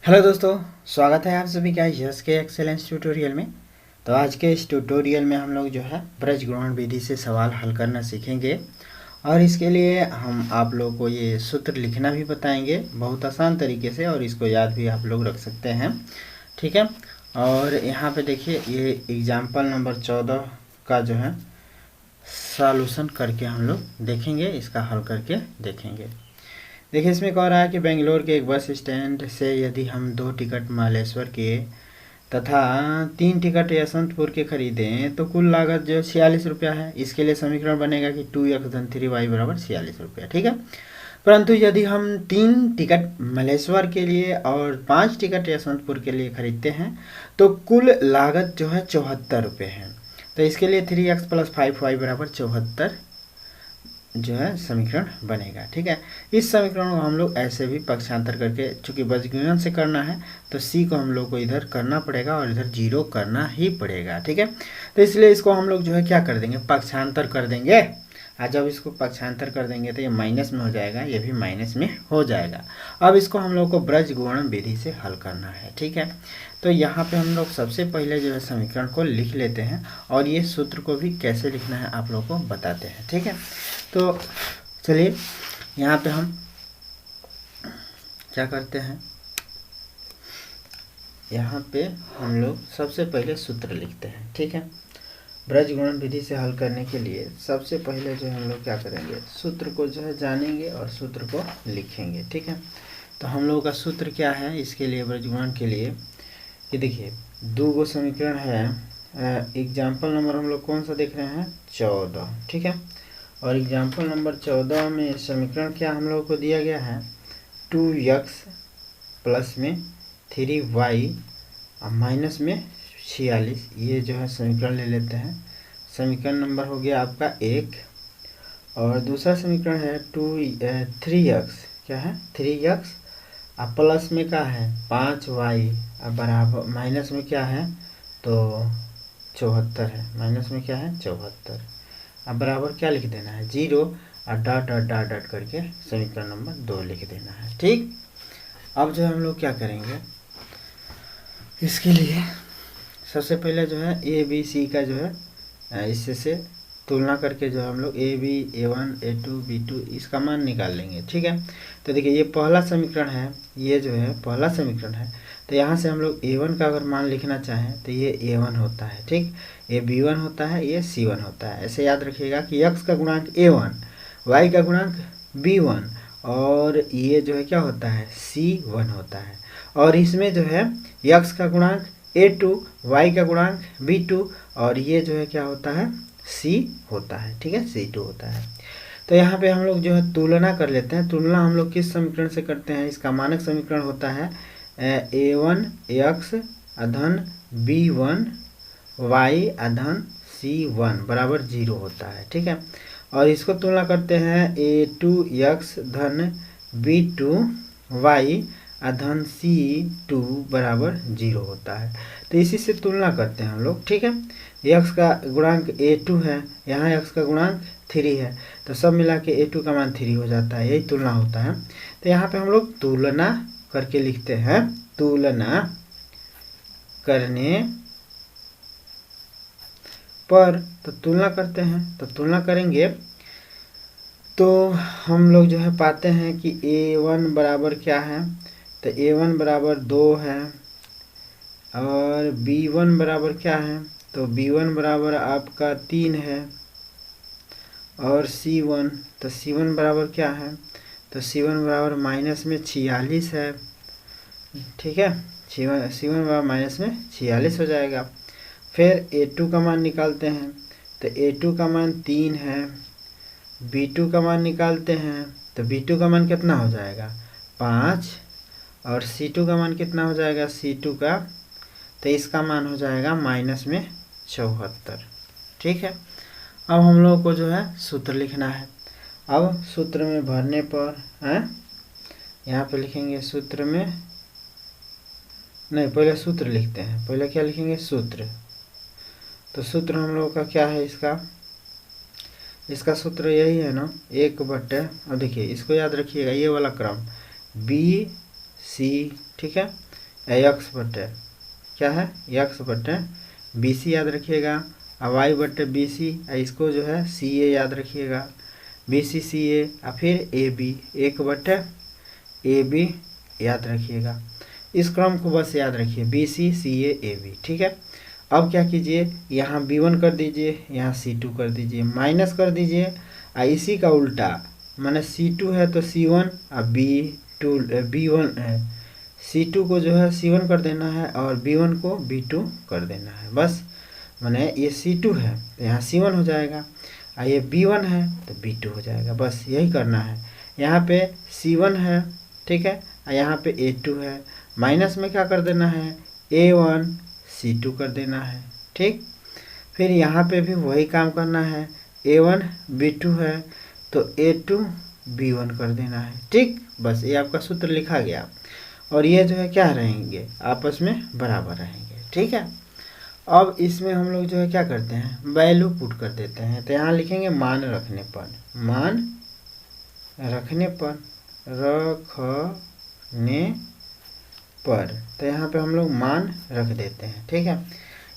Hello दोस्तों, स्वागत है आप सभी का यस के एक्सेलेंस ट्यूटोरियल में। तो आज के इस ट्यूटोरियल में हम लोग जो है ब्रज गुणन विधि से सवाल हल करना सीखेंगे और इसके लिए हम आप लोगों को ये सूत्र लिखना भी बताएंगे बहुत आसान तरीके से, और इसको याद भी आप लोग रख सकते हैं। ठीक है। और यहाँ पे देखिए, ये एग्जाम्पल नंबर 14 का जो है सॉल्यूशन करके हम लोग देखेंगे, इसका हल करके देखेंगे। देखिए, इसमें कह रहा है कि बेंगलोर के एक बस स्टैंड से यदि हम 2 टिकट मालेश्वर के तथा 3 टिकट यशवंतपुर के खरीदें तो कुल लागत जो 46 रुपया है। इसके लिए समीकरण बनेगा कि 2x धन 3y बराबर 46 रुपया। ठीक है। परंतु यदि हम 3 टिकट मलेश्वर के लिए और 5 टिकट यशवंतपुर के लिए खरीदते हैं तो कुल लागत जो है 74 रुपये है। तो इसके लिए 3x प्लस 5y बराबर 74 जो है समीकरण बनेगा। ठीक है। इस समीकरण को हम लोग ऐसे भी पक्षांतर करके, चूंकि बजगुणन से करना है तो सी को हम लोग को इधर करना पड़ेगा और इधर 0 करना ही पड़ेगा। ठीक है। तो इसलिए इसको हम लोग जो है क्या कर देंगे, पक्षांतर कर देंगे। और जब इसको पक्षांतर कर देंगे तो ये माइनस में हो जाएगा, ये भी माइनस में हो जाएगा। अब इसको हम लोग को ब्रज गुणन विधि से हल करना है। ठीक है। तो यहाँ पे हम लोग सबसे पहले जो है समीकरण को लिख लेते हैं और ये सूत्र को भी कैसे लिखना है आप लोग को बताते हैं। ठीक है। तो चलिए यहाँ पे हम क्या करते हैं, यहाँ पे हम लोग सबसे पहले सूत्र लिखते हैं। ठीक है। ब्रज गुणन विधि से हल करने के लिए सबसे पहले जो हम लोग क्या करेंगे, सूत्र को जो है जानेंगे और सूत्र को लिखेंगे। ठीक है। तो हम लोगों का सूत्र क्या है इसके लिए, ब्रज गुणन के लिए, ये देखिए 2 गो समीकरण है। एग्जाम्पल नंबर हम लोग कौन सा देख रहे हैं, 14। ठीक है। और एग्जाम्पल नंबर 14 में समीकरण क्या हम लोगों को दिया गया है, 2x प्लस में 3y और माइनस में 46। ये जो है समीकरण ले लेते हैं। समीकरण नंबर हो गया आपका 1। और दूसरा समीकरण है 3x, क्या है 3x और प्लस में क्या है 5y और बराबर माइनस में क्या है तो 74 है। माइनस में क्या है 74। अब बराबर क्या लिख देना है 0 और डॉट डॉट डॉट डॉट करके समीकरण नंबर 2 लिख देना है। ठीक। अब जो हम लोग क्या करेंगे, इसके लिए सबसे पहले जो है ए बी सी का जो है इससे से तुलना करके जो हम लोग A B A1 A2 B2 इसका मान निकाल लेंगे। ठीक है। तो देखिए ये पहला समीकरण है, ये जो है पहला समीकरण है। तो यहाँ से हम लोग A1 का अगर मान लिखना चाहें तो ये A1 होता है। ठीक। ये B1 होता है, ये C1 होता है। ऐसे याद रखिएगा कि x का गुणांक A1, y का गुणांक B1 और ये जो है क्या होता है C1 होता है। और इसमें जो है x का गुणांक A2, y का गुणांक B2 और ये जो है क्या होता है C होता है। ठीक है, C2 होता है। तो यहाँ पे हम लोग जो है तुलना कर लेते हैं। तुलना हम लोग किस समीकरण से करते हैं, इसका मानक समीकरण होता है A1 x अधन B1 y अधन C1 बराबर 0 होता है। ठीक है। और इसको तुलना करते हैं A2 x धन B2 y अधन C2 बराबर 0 होता है। तो इसी से तुलना करते हैं हम लोग। ठीक है। x का गुणांक A2 है, यहाँ x का गुणांक 3 है, तो सब मिला के A2 का मान 3 हो जाता है। यही तुलना होता है। तो यहाँ पे हम लोग तुलना करके लिखते हैं, तुलना करने पर, तो तुलना करते हैं तो तुलना करेंगे तो हम लोग जो है पाते हैं कि A1 बराबर क्या है, तो A1 बराबर 2 है और B1 बराबर क्या है, तो B1 बराबर आपका 3 है और C1, तो C1 बराबर क्या है, तो C1 बराबर माइनस में 46 है। ठीक है। C1 बराबर माइनस में 46 हो जाएगा। फिर A2 का मान निकालते हैं, तो A2 का मान 3 है। B2 का मान निकालते हैं तो B2 का मान कितना हो जाएगा 5 और C2 का मान कितना हो जाएगा C2 का, तो इसका मान हो जाएगा माइनस में 74। ठीक है। अब हम लोग को जो है सूत्र लिखना है। अब सूत्र में भरने पर हैं, यहाँ पे लिखेंगे सूत्र में, नहीं पहले सूत्र लिखते हैं, पहले क्या लिखेंगे सूत्र। तो सूत्र हम लोग का क्या है, इसका सूत्र यही है ना, 1 अब देखिए इसको याद रखिएगा, ये वाला क्रम B C। ठीक है। एक्स बटे क्या है एक्स बटे बी सी याद रखिएगा, और वाई बटे बी सी, इसको जो है सी ए याद रखिएगा, बी सी सी ए, और फिर ए बी, एक बटे ए बी याद रखिएगा। इस क्रम को बस याद रखिए, B C C A B, ठीक है। अब क्या कीजिए, यहाँ B1 कर दीजिए, यहाँ C2 कर दीजिए, माइनस कर दीजिए, और इसी का उल्टा माने C2 है तो C1 और B1 है, C2 को जो है C1 कर देना है और B1 को B2 कर देना है। बस माने ये C2 है तो यहाँ C1 हो जाएगा, और ये B1 है तो B2 हो जाएगा। बस यही करना है। यहाँ पे C1 है, ठीक है, और यहाँ पे A2 है, माइनस में क्या कर देना है, A1 C2 कर देना है, ठीक। फिर यहाँ पे भी वही काम करना है, A1 B2 है तो A2 B1 कर देना है, ठीक। बस ये आपका सूत्र लिखा गया, और ये जो है क्या रहेंगे, आपस में बराबर रहेंगे, ठीक है। अब इसमें हम लोग जो है क्या करते हैं, वैल्यू पुट कर देते हैं। तो यहाँ लिखेंगे मान रखने पर, मान रखने पर, रखने पर, तो यहाँ पे हम लोग मान रख देते हैं, ठीक है।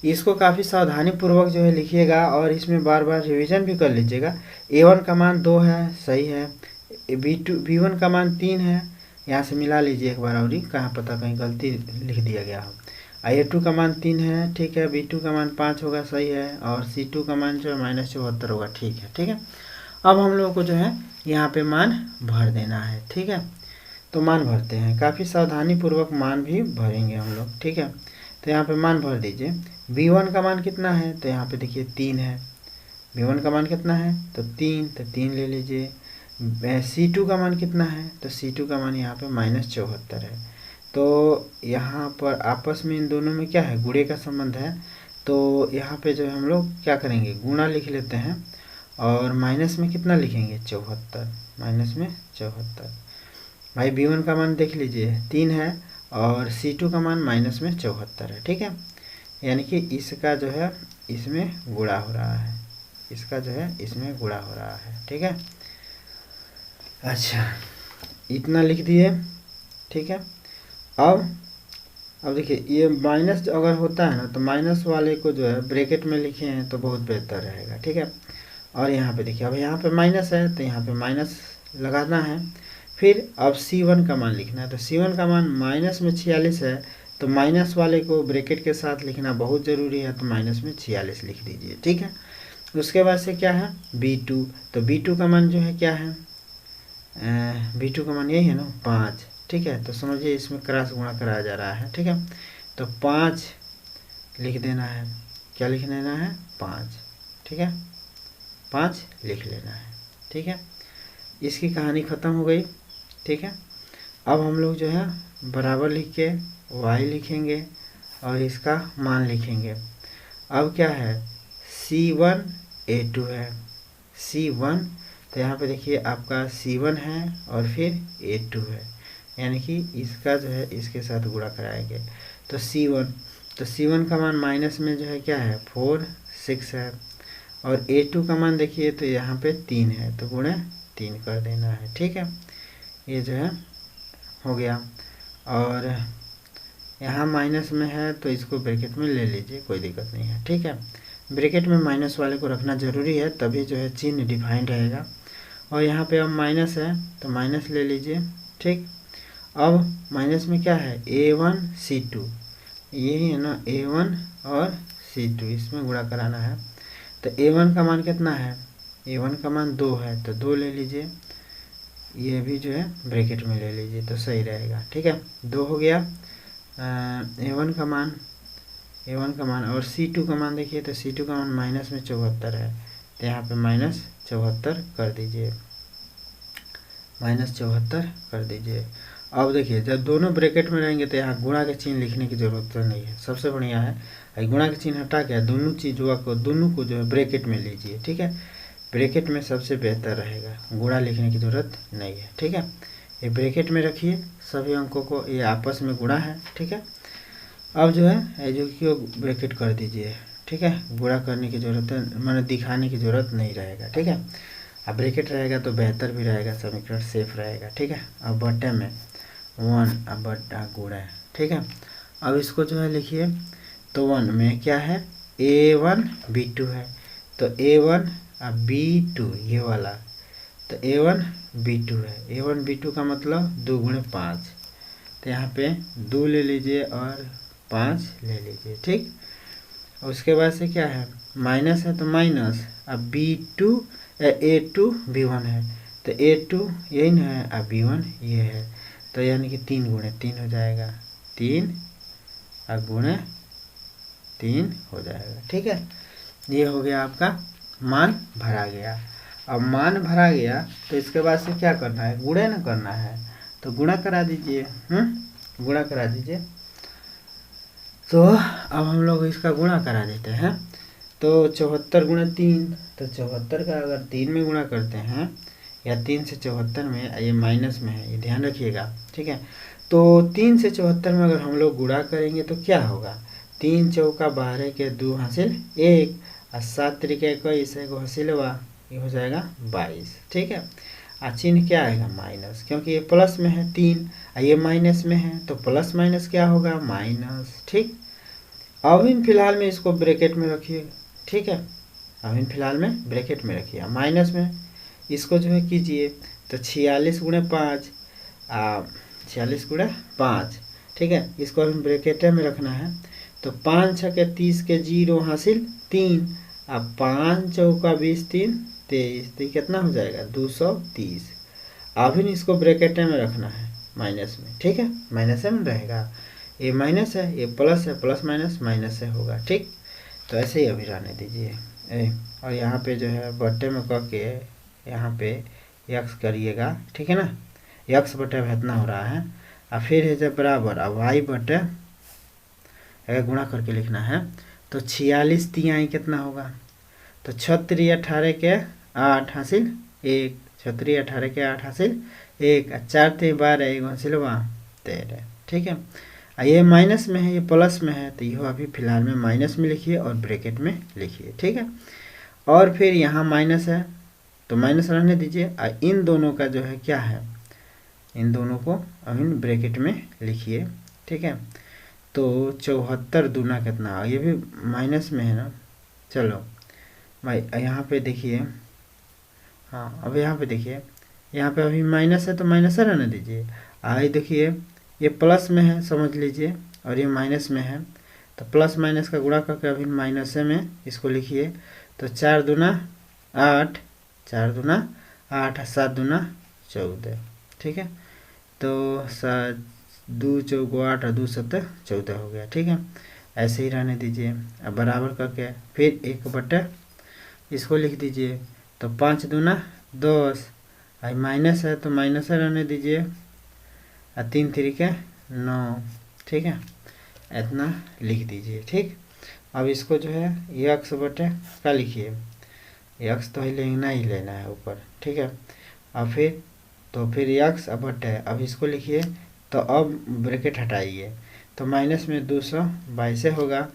इसको काफ़ी सावधानी पूर्वक जो है लिखिएगा, और इसमें बार बार रिवीजन भी कर लीजिएगा। A1 का मान 2 है, सही है। B1 का मान 3 है, यहाँ से मिला लीजिए एक बार, और कहाँ पता कहीं गलती लिख दिया गया हो। A2 का मान 3 है, ठीक है। B2 का मान 5 होगा, सही है। और C2 का मान जो है -74 होगा, ठीक है, ठीक है। अब हम लोगों को जो है यहाँ पे मान भर देना है, ठीक है। तो मान भरते हैं, काफ़ी सावधानी पूर्वक मान भी भरेंगे हम लोग, ठीक है। तो यहाँ पे मान भर दीजिए। B1 का मान कितना है, तो यहाँ पे देखिए 3 है। B1 का मान कितना है, तो 3, तो 3 ले लीजिए। C2 का मान कितना है, तो C2 का मान यहाँ पे -74 है। तो यहाँ पर आपस में इन दोनों में क्या है, गुणे का संबंध है। तो यहाँ पे जो हम लोग क्या करेंगे, गुणा लिख लेते हैं, और माइनस में कितना लिखेंगे, 74, माइनस में 74। भाई B1 का मान देख लीजिए 3 है, और C2 का मान -74 है, ठीक है। यानी कि इसका जो है इसमें गुणा हो रहा है, इसका जो है इसमें गुणा हो रहा है, ठीक है। अच्छा, इतना लिख दिए, ठीक है। अब देखिए, ये माइनस अगर होता है ना, तो माइनस वाले को जो है ब्रैकेट में लिखे हैं तो बहुत बेहतर रहेगा, ठीक है। और यहाँ पे देखिए, अब यहाँ पे माइनस है तो यहाँ पे माइनस लगाना है। फिर अब C1 का मान लिखना है, तो C1 का मान माइनस में 46 है, तो माइनस वाले को ब्रैकेट के साथ लिखना बहुत ज़रूरी है, तो माइनस में 46 लिख दीजिए, ठीक है। उसके बाद से क्या है, B2, तो B2 का मान जो है क्या है, B2 का मान यही है ना, 5, ठीक है। तो समझिए इसमें क्रॉस गुणा कराया जा रहा है, ठीक है। तो 5 लिख देना है, क्या लिख देना है, 5, ठीक है, 5 लिख लेना है, ठीक है। इसकी कहानी ख़त्म हो गई, ठीक है। अब हम लोग जो है बराबर लिख के y लिखेंगे और इसका मान लिखेंगे। अब क्या है, C1 A2 है, C1, तो यहाँ पे देखिए आपका C1 है और फिर A2 है, यानी कि इसका जो है इसके साथ गुणा कराएंगे। तो C1 का मान माइनस में जो है क्या है, 4 6 है, और A2 का मान देखिए तो यहाँ पे 3 है, तो गुणे 3 कर देना है, ठीक है। ये जो है हो गया, और यहाँ माइनस में है तो इसको ब्रैकेट में ले लीजिए, कोई दिक्कत नहीं है, ठीक है। ब्रैकेट में माइनस वाले को रखना ज़रूरी है, तभी जो है चिन्ह डिफाइंड रहेगा। और यहाँ पे अब माइनस है तो माइनस ले लीजिए, ठीक। अब माइनस में क्या है, A1 C2, यही है ना, A1 और C2, इसमें गुणा कराना है। तो A1 का मान कितना है, A1 का मान 2 है, तो 2 ले लीजिए। ये भी जो है ब्रैकेट में ले लीजिए तो सही रहेगा, ठीक है। 2 हो गया A1 का मान, और C2 का मान देखिए, तो C2 का मान माइनस में 74 है, तो यहाँ पे -74 कर दीजिए, -74 कर दीजिए। अब देखिए, जब दोनों ब्रैकेट में रहेंगे तो यहाँ गुणा के चिन्ह लिखने की ज़रूरत नहीं है, सबसे बढ़िया है गुणा के चिन्ह हटा के दोनों को जो है ब्रैकेट में लीजिए, ठीक है। ब्रैकेट में सबसे बेहतर रहेगा, गुणा लिखने की ज़रूरत नहीं है, ठीक है। ये ब्रैकेट में रखिए सभी अंकों को, ये आपस में गुणा है, ठीक है। अब जो है जो कि ब्रैकेट कर दीजिए, ठीक है, गुणा करने की ज़रूरत है, मैंने दिखाने की ज़रूरत नहीं रहेगा, ठीक है। अब ब्रैकेट रहेगा तो बेहतर भी रहेगा, समीकरण सेफ रहेगा, ठीक है। अब बटे में 1, अब बटा गुणा, ठीक है। अब इसको जो है लिखिए, तो 1 में क्या है, A1 B2 है, तो A1 अब B2 ये वाला, तो A1 B2 है। A1 B2 का मतलब 2 गुणे 5, तो यहाँ पे 2 ले लीजिए और 5 ले लीजिए, ठीक। उसके बाद से क्या है, माइनस है तो माइनस, अब B2 A2 B1 है, तो A2 यही ना है, अब B1 ये है, तो यानी कि 3 गुणे 3 हो जाएगा, 3 और गुणे 3 हो जाएगा, ठीक है। ये हो गया आपका मान भरा गया। अब मान भरा गया तो इसके बाद से क्या करना है, गुणा ना करना है, तो गुणा करा दीजिए, गुणा करा दीजिए। तो अब हम लोग इसका गुणा करा देते हैं, तो 74 गुणे 3, तो 74 का अगर 3 में गुणा करते हैं, या 3 से 74 में, ये माइनस में है, ये ध्यान रखिएगा, ठीक है। तो 3 से 74 में अगर हम लोग गुणा करेंगे तो क्या होगा, 3 चौका 12 के 2 हासिल 1, और 7 त्रिके 21, एगो हासिलवा, ये हो जाएगा 22, ठीक है। चिन्ह क्या आएगा, माइनस, क्योंकि ये प्लस में है 3 और ये माइनस में है, तो प्लस माइनस क्या होगा, माइनस, ठीक। अभी फिलहाल में इसको ब्रैकेट में रखिए, ठीक है। अभी फिलहाल में ब्रैकेट में रखिए, माइनस में इसको जो है कीजिए, तो 46 गुणे 5, 46 गुणे 5, ठीक है। इसको अभी ब्रैकेट में रखना है, तो 5 छके 30 के 0 हासिल 3, अब 5 चौका 20 3 23, तो कितना हो जाएगा 230। अभी इसको ब्रैकेट में रखना है माइनस में, ठीक है, माइनस में रहेगा, ये माइनस है, ये प्लस है, प्लस माइनस माइनस से होगा, ठीक। तो ऐसे ही अभी रहने दीजिए, और यहाँ पे जो है बट्टे में कह के यहाँ पे यक्स करिएगा, ठीक है ना, यक्स बटे अब इतना हो रहा है, और फिर है जब बराबर, अब वाई बटे अगर गुणा करके लिखना है, तो 46 तिहाई कितना होगा, तो 36 18 के 8 हासिल 1, 36 18 के 8 हासिल 1, 4 3 12, 1 हासिल 13, ठीक है। ये माइनस में है, ये प्लस में है, तो यह अभी फिलहाल में माइनस में लिखिए और ब्रैकेट में लिखिए, ठीक है। और फिर यहाँ माइनस है तो माइनस रहने दीजिए, और इन दोनों का जो है क्या है, इन दोनों को अभी ब्रैकेट में लिखिए, ठीक है। तो 74 दूना कितना, ये भी माइनस में है ना, चलो भाई यहाँ पे देखिए, हाँ अब यहाँ पे देखिए, यहाँ पे अभी माइनस है तो माइनस रहने दीजिए, आई देखिए ये प्लस में है समझ लीजिए, और ये माइनस में है, तो प्लस माइनस का गुणा करके अभी माइनस में इसको लिखिए, तो 4 दूना 8, 4 दूना 8, 7 दूना 14, ठीक है। तो 2 चौको 8 और 2 7 14 हो गया, ठीक है। ऐसे ही रहने दीजिए, अब बराबर करके फिर 1 बटे इसको लिख दीजिए, तो 5 दूना 10, आई माइनस है तो माइनस रहने दीजिए, 3 3 9, ठीक है, इतना लिख दीजिए, ठीक। अब इसको जो है यक्स बटे का लिखिए, यक्स तो लेना ही लेना है ऊपर, ठीक है। अब फिर यक्स बटे, अब इसको लिखिए, तो अब ब्रैकेट हटाइए, तो माइनस में 222 होगा,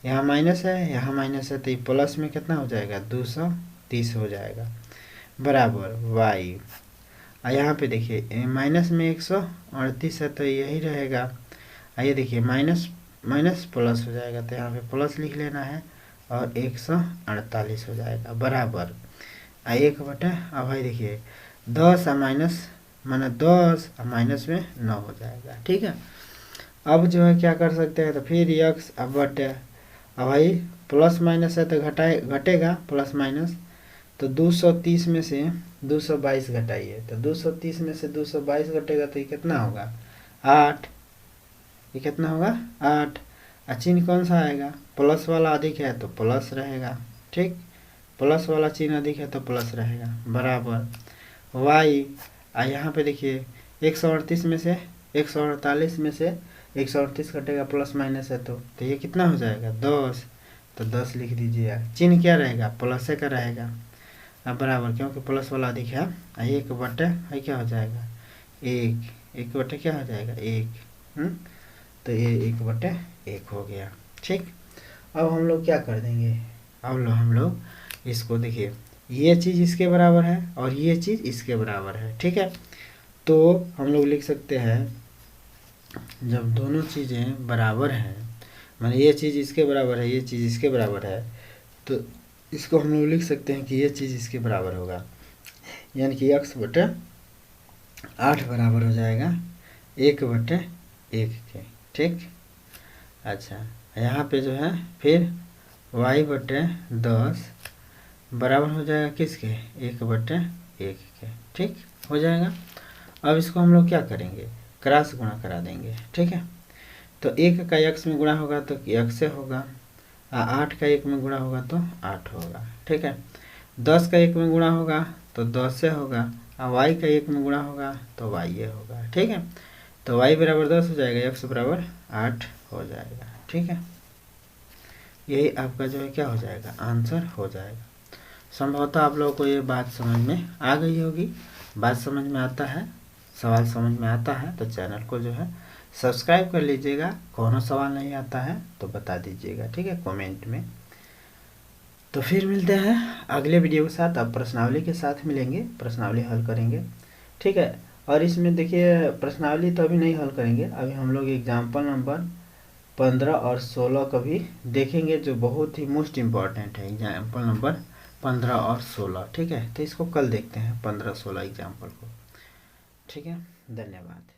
यहाँ माइनस है यहाँ माइनस है, तो ये प्लस में कितना हो जाएगा 230 हो जाएगा, बराबर वाई। यहाँ पे देखिए माइनस में 138 है, तो यही रहेगा, आइए देखिए माइनस माइनस प्लस हो जाएगा, तो यहाँ पे प्लस लिख लेना है, और 148 हो जाएगा, बराबर 1 बटे, अब भाई देखिए 10 और माइनस माना 10 और माइनस में 9 हो जाएगा, ठीक है। अब जो है क्या कर सकते हैं, तो फिर यक्स अब बटे, अब भाई प्लस माइनस है तो घटेगा प्लस माइनस, तो 230 में से 222 घटाइए, तो 230 में से 222 घटेगा, तो ये कितना होगा 8, ये कितना होगा 8, चिन्ह कौन सा आएगा, प्लस वाला अधिक है तो प्लस रहेगा, ठीक, प्लस वाला चिन्ह अधिक है तो प्लस रहेगा, बराबर वाई। यहाँ पे देखिए 138 में से 148 में से 138 घटेगा, प्लस माइनस है तो ये कितना हो जाएगा 10, तो 10 लिख दीजिए, चिन्ह क्या रहेगा प्लस का रहेगा, अब बराबर, क्योंकि प्लस वाला अधिक है, 1 बटे है क्या हो जाएगा 1 बटे क्या हो जाएगा 1, तो ये 1 बटे 1 हो गया, ठीक। अब हम लोग क्या कर देंगे, अब हम लोग इसको देखिए, ये चीज़ इसके बराबर है और ये चीज़ इसके बराबर है, ठीक है। तो हम लोग लिख सकते हैं जब दोनों चीज़ें बराबर हैं, माने ये चीज़ इसके बराबर है, ये चीज़ इसके बराबर है, तो इसको हम लोग लिख सकते हैं कि ये चीज़ इसके बराबर होगा, यानी कि x बटे 8 बराबर हो जाएगा 1 बटे 1 के। ठीक, अच्छा यहाँ पे जो है फिर y बटे 10 बराबर हो जाएगा किसके, 1 बटे 1 के। ठीक हो जाएगा। अब इसको हम लोग क्या करेंगे, क्रॉस गुणा करा देंगे। ठीक है, तो 1 का x में गुणा होगा तो x से होगा, 8 का 1 में गुणा होगा तो 8 होगा। ठीक है, 10 का 1 में गुणा होगा तो 10 से होगा, और y का 1 में गुणा होगा तो y ये होगा। ठीक है, तो y बराबर 10 हो जाएगा, x बराबर 8 हो जाएगा। ठीक है, यही आपका जो है क्या हो जाएगा, आंसर हो जाएगा। संभवतः आप लोगों को ये बात समझ में आ गई होगी। बात समझ में आता है, सवाल समझ में आता है तो चैनल को जो है सब्सक्राइब कर लीजिएगा। कोनो सवाल नहीं आता है तो बता दीजिएगा, ठीक है, कमेंट में। तो फिर मिलते हैं अगले वीडियो के साथ। अब प्रश्नावली के साथ मिलेंगे, प्रश्नावली हल करेंगे। ठीक है, और इसमें देखिए प्रश्नावली तो अभी नहीं हल करेंगे, अभी हम लोग एग्जाम्पल नंबर 15 और 16 का भी देखेंगे, जो बहुत ही मोस्ट इम्पॉर्टेंट है, एग्जाम्पल नंबर 15 और 16। ठीक है, तो इसको कल देखते हैं 15-16 एग्जाम्पल को। ठीक है, धन्यवाद।